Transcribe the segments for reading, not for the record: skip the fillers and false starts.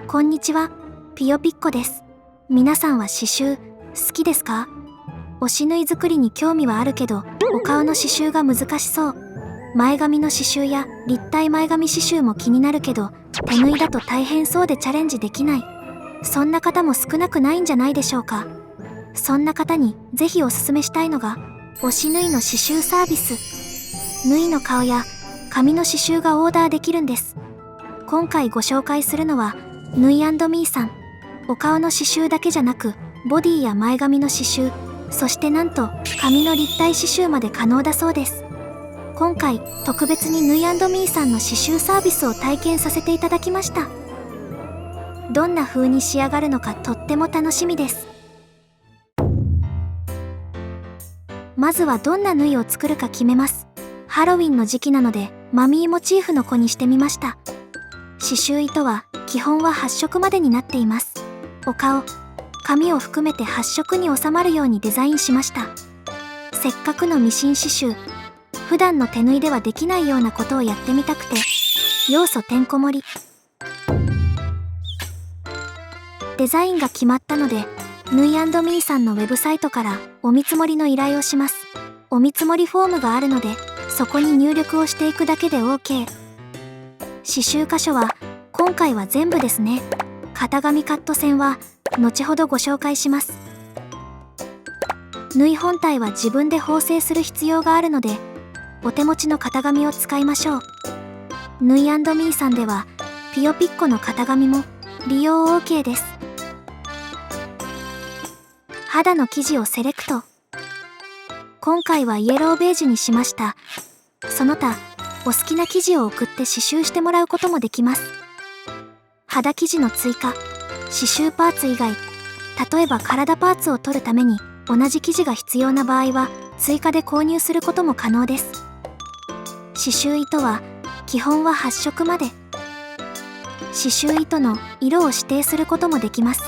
こんにちは、ピヨピッコです。皆さんは刺繍好きですか？推し縫い作りに興味はあるけど、お顔の刺繍が難しそう。前髪の刺繍や立体前髪刺繍も気になるけど、手縫いだと大変そうでチャレンジできない。そんな方も少なくないんじゃないでしょうか。そんな方にぜひおすすめしたいのが、推し縫いの刺繍サービス。縫いの顔や髪の刺繍がオーダーできるんです。今回ご紹介するのは、縫い&ミーさん。お顔の刺繍だけじゃなく、ボディや前髪の刺繍、そしてなんと髪の立体刺繍まで可能だそうです。今回特別に縫い&ミーさんの刺繍サービスを体験させていただきました。どんな風に仕上がるのかとっても楽しみです。まずはどんな縫いを作るか決めます。ハロウィンの時期なのでマミーモチーフの子にしてみました。刺繍糸は基本は8色までになっています。お顔、髪を含めて8色に収まるようにデザインしました。せっかくのミシン刺繍、普段の手縫いではできないようなことをやってみたくて、要素てんこ盛り。デザインが決まったので、縫い&ミーさんのウェブサイトからお見積もりの依頼をします。お見積もりフォームがあるので、そこに入力をしていくだけで OK。刺繍箇所は今回は全部ですね。型紙カット線は後ほどご紹介します。縫い本体は自分で縫製する必要があるので、お手持ちの型紙を使いましょう。縫い&ミーさんではピヨピッコの型紙も利用 OK です。肌の生地をセレクト。今回はイエローベージュにしました。その他お好きな生地を送って刺繍してもらうこともできます。肌生地の追加、刺繍パーツ以外、例えば体パーツを取るために同じ生地が必要な場合は追加で購入することも可能です。刺繍糸は基本は8色まで。刺繍糸の色を指定することもできます。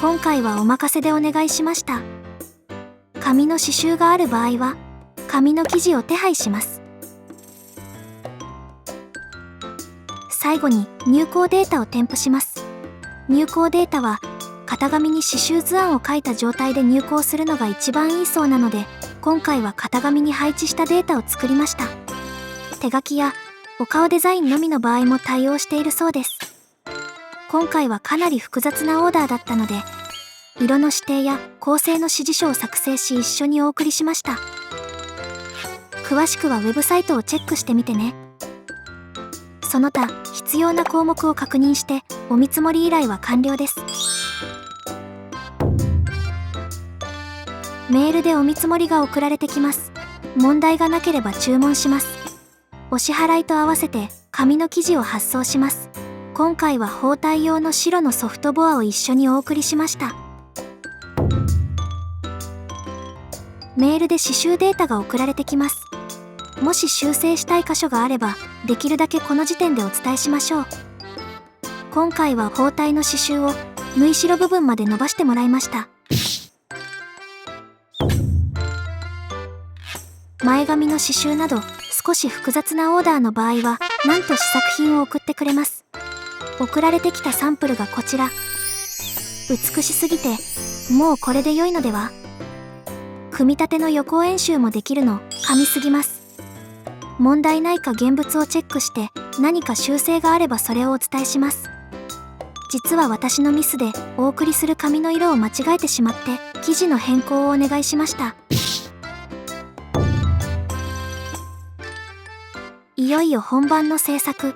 今回はお任せでお願いしました。紙の刺繍がある場合は紙の生地を手配します。最後に入稿データを添付します。入稿データは型紙に刺繍図案を書いた状態で入稿するのが一番いいそうなので、今回は型紙に配置したデータを作りました。手書きやお顔デザインのみの場合も対応しているそうです。今回はかなり複雑なオーダーだったので、色の指定や構成の指示書を作成し一緒にお送りしました。詳しくはウェブサイトをチェックしてみてね。その他必要な項目を確認してお見積もり依頼は完了です。メールでお見積もりが送られてきます。問題がなければ注文します。お支払いと合わせて紙の生地を発送します。今回は包帯用の白のソフトボアを一緒にお送りしました。メールで刺繍データが送られてきます。もし修正したい箇所があれば、できるだけこの時点でお伝えしましょう。今回は包帯の刺繍を縫い代部分まで伸ばしてもらいました。前髪の刺繍など少し複雑なオーダーの場合は、なんと試作品を送ってくれます。送られてきたサンプルがこちら。美しすぎて、もうこれで良いのでは？組み立ての予行演習もできるの、神すぎます。問題ないか現物をチェックして、何か修正があればそれをお伝えします。実は私のミスでお送りする紙の色を間違えてしまって、生地の変更をお願いしました。いよいよ本番の制作。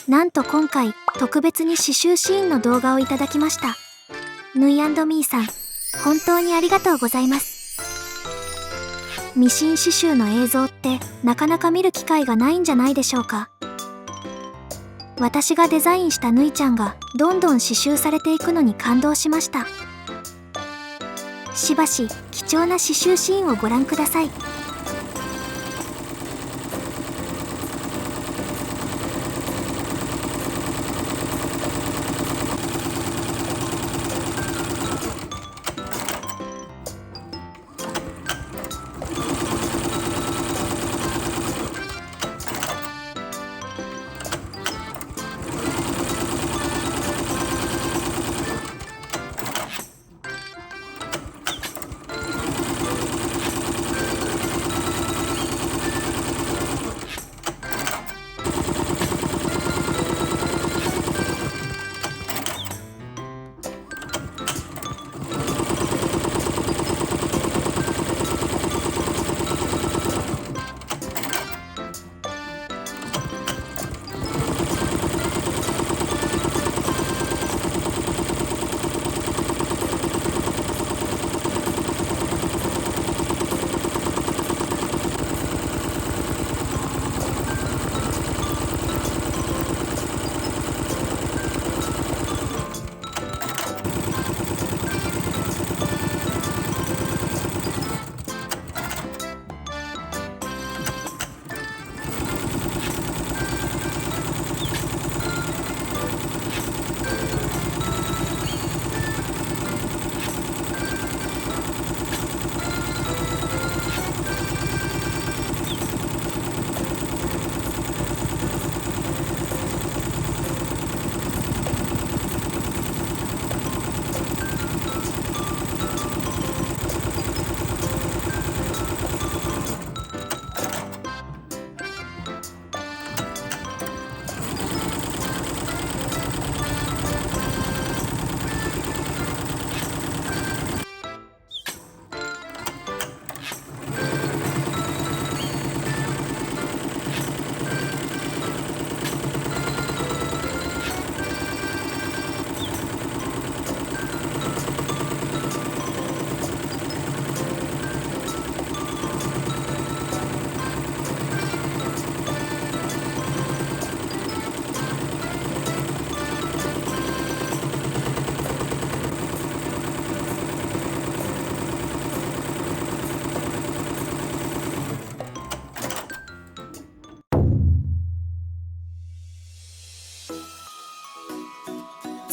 なんと今回特別に刺繍シーンの動画をいただきました。縫い&ミーさん、本当にありがとうございます。ミシン刺繍の映像ってなかなか見る機会がないんじゃないでしょうか。私がデザインした縫いちゃんがどんどん刺繍されていくのに感動しました。しばし貴重な刺繍シーンをご覧ください。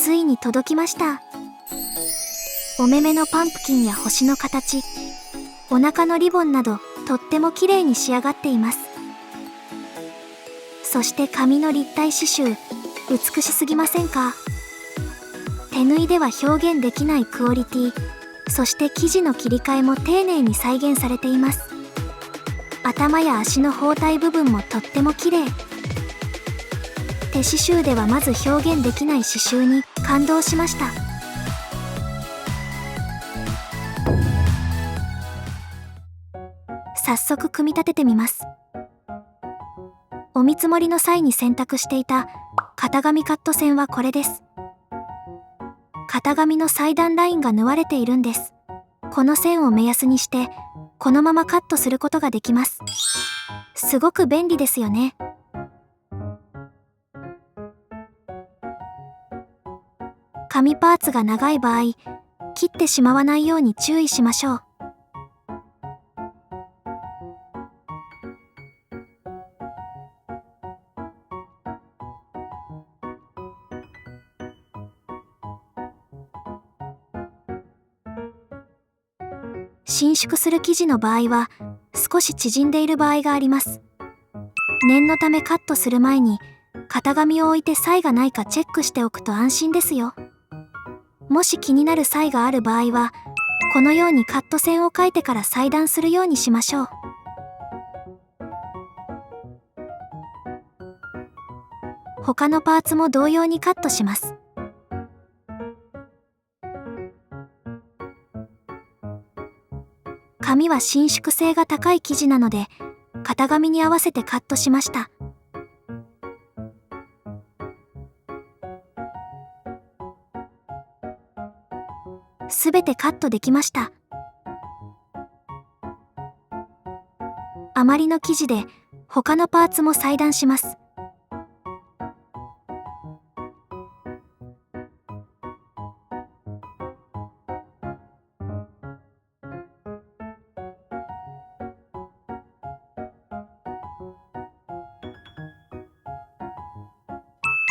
ついに届きました。お目目のパンプキンや星の形、お腹のリボンなどとっても綺麗に仕上がっています。そして紙の立体刺繍、美しすぎませんか？手縫いでは表現できないクオリティ、そして生地の切り替えも丁寧に再現されています。頭や足の包帯部分もとっても綺麗。手刺繍ではまず表現できない刺繍に感動しました。早速組み立ててみます。お見積もりの際に選択していた型紙カット線はこれです。型紙の裁断ラインが縫われているんです。この線を目安にしてこのままカットすることができます。すごく便利ですよね。紙パーツが長い場合、切ってしまわないように注意しましょう。伸縮する生地の場合は少し縮んでいる場合があります。念のためカットする前に型紙を置いて差異がないかチェックしておくと安心ですよ。もし気になる差異がある場合はこのようにカット線を描いてから裁断するようにしましょう。他のパーツも同様にカットします。紙は伸縮性が高い生地なので型紙に合わせてカットしました。すべてカットできました。余りの生地で他のパーツも裁断します。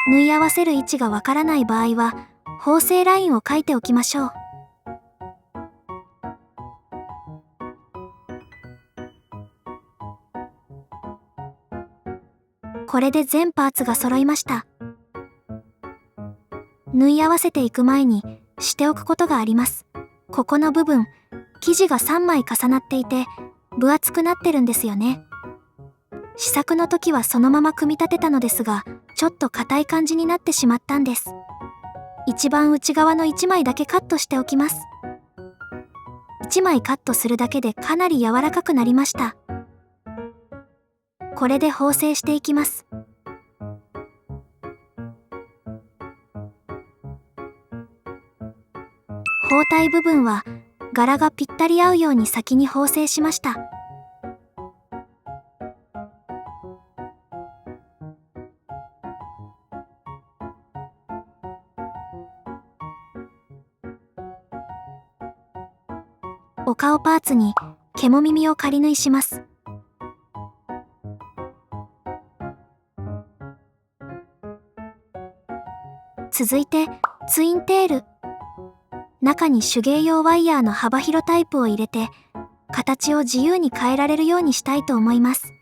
縫い合わせる位置がわからない場合は縫製ラインを描いておきましょう。これで全パーツが揃いました。縫い合わせていく前にしておくことがあります。ここの部分、生地が3枚重なっていて分厚くなってるんですよね。試作の時はそのまま組み立てたのですが、ちょっと硬い感じになってしまったんです。一番内側の1枚だけカットしておきます。1枚カットするだけでかなり柔らかくなりました。これで縫製していきます。包帯部分は柄がぴったり合うように先に縫製しました。お顔パーツに獣耳を仮縫いします。続いてツインテール。中に手芸用ワイヤーの幅広タイプを入れて形を自由に変えられるようにしたいと思います。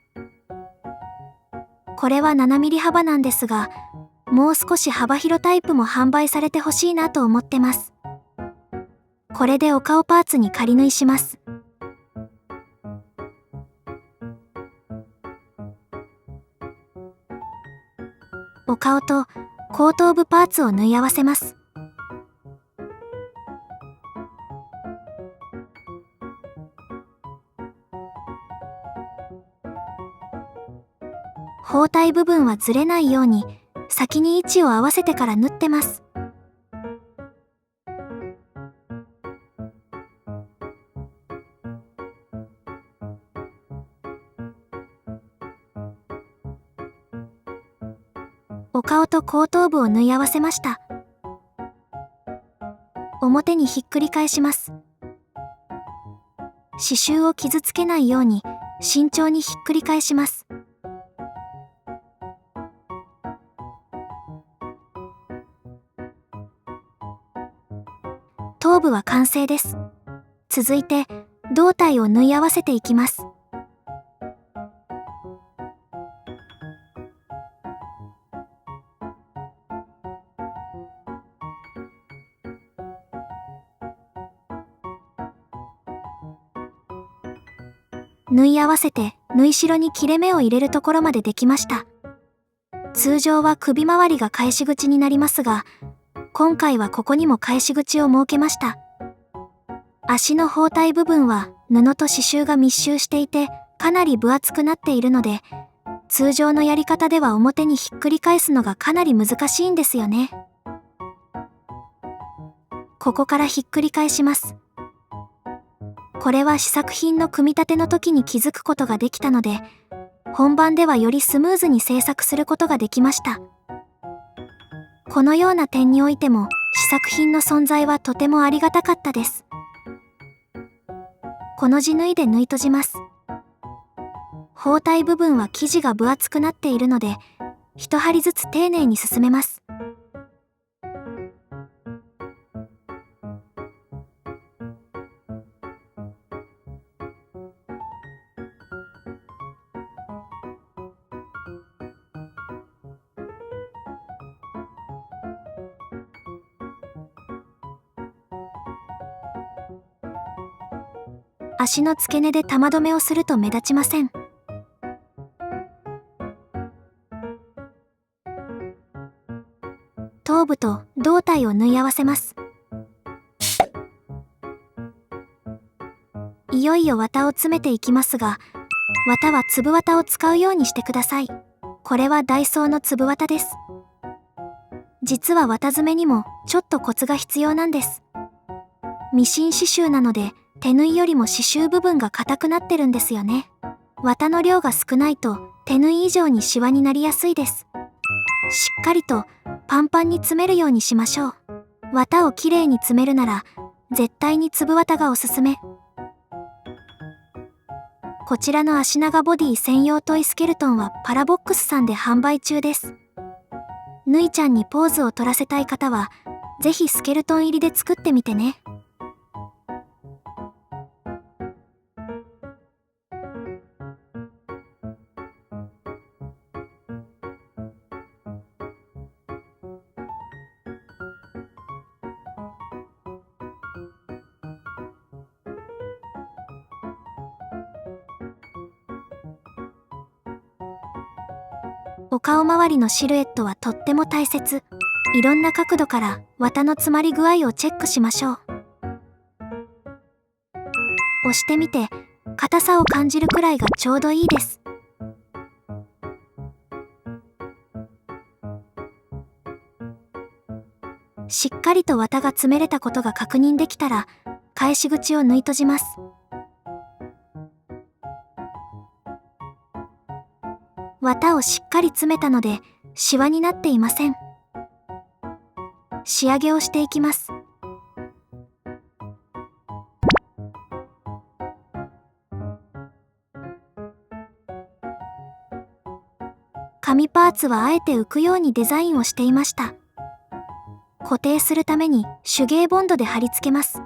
これは7ミリ幅なんですが、もう少し幅広タイプも販売されてほしいなと思ってます。これでお顔パーツに仮縫いします。お顔と後頭部パーツを縫い合わせます。包帯部分はずれないように先に位置を合わせてから縫ってます。お顔と後頭部を縫い合わせました。表にひっくり返します。刺繍を傷つけないように慎重にひっくり返します。頭部は完成です。続いて胴体を縫い合わせていきます。縫い合わせて縫い代に切れ目を入れるところまでできました。通常は首周りが返し口になりますが、今回はここにも返し口を設けました。足の包帯部分は布と刺繍が密集していてかなり分厚くなっているので、通常のやり方では表にひっくり返すのがかなり難しいんですよね。ここからひっくり返します。これは試作品の組み立ての時に気づくことができたので、本番ではよりスムーズに製作することができました。このような点においても試作品の存在はとてもありがたかったです。この地縫いで縫い閉じます。包帯部分は生地が分厚くなっているので、一針ずつ丁寧に進めます。足の付け根で玉留めをすると目立ちません。頭部と胴体を縫い合わせます。いよいよ綿を詰めていきますが、綿は粒綿を使うようにしてください。これはダイソーの粒綿です。実は綿詰めにもちょっとコツが必要なんです。ミシン刺繍なので手縫いよりも刺繍部分が硬くなってるんですよね。綿の量が少ないと手縫い以上にシワになりやすいです。しっかりとパンパンに詰めるようにしましょう。綿をきれいに詰めるなら絶対に粒綿がおすすめ。こちらの足長ボディ専用トイスケルトンはパラボックスさんで販売中です。ぬいちゃんにポーズを取らせたい方はぜひスケルトン入りで作ってみてね。お顔周りのシルエットはとっても大切。いろんな角度から綿の詰まり具合をチェックしましょう。押してみて硬さを感じるくらいがちょうどいいです。しっかりと綿が詰めれたことが確認できたら返し口を縫い閉じます。綿をしっかり詰めたのでシワになっていません。仕上げをしていきます。紙パーツはあえて浮くようにデザインをしていました。固定するために手芸ボンドで貼り付けます。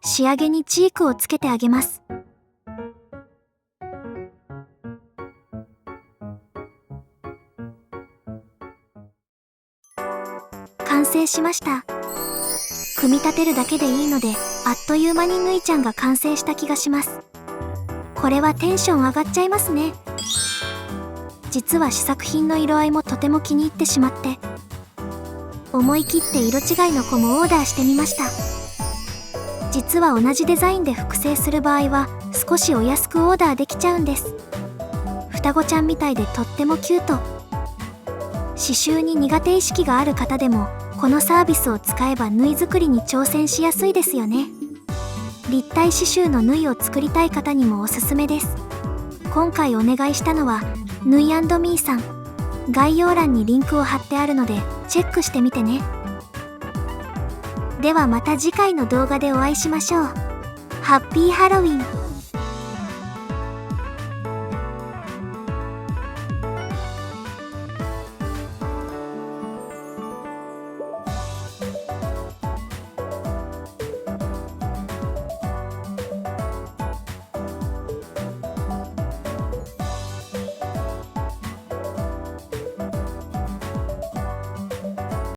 仕上げにチークをつけてあげます。完成しました。組み立てるだけでいいのであっという間にぬいちゃんが完成した気がします。これはテンション上がっちゃいますね。実は試作品の色合いもとても気に入ってしまって、思い切って色違いの子もオーダーしてみました。実は同じデザインで複製する場合は少しお安くオーダーできちゃうんです。双子ちゃんみたいでとってもキュート。刺繍に苦手意識がある方でもこのサービスを使えば縫い作りに挑戦しやすいですよね。立体刺繍の縫いを作りたい方にもおすすめです。今回お願いしたのはぬい&みーさん。概要欄にリンクを貼ってあるのでチェックしてみてね。ではまた次回の動画でお会いしましょう。ハッピーハロウィン。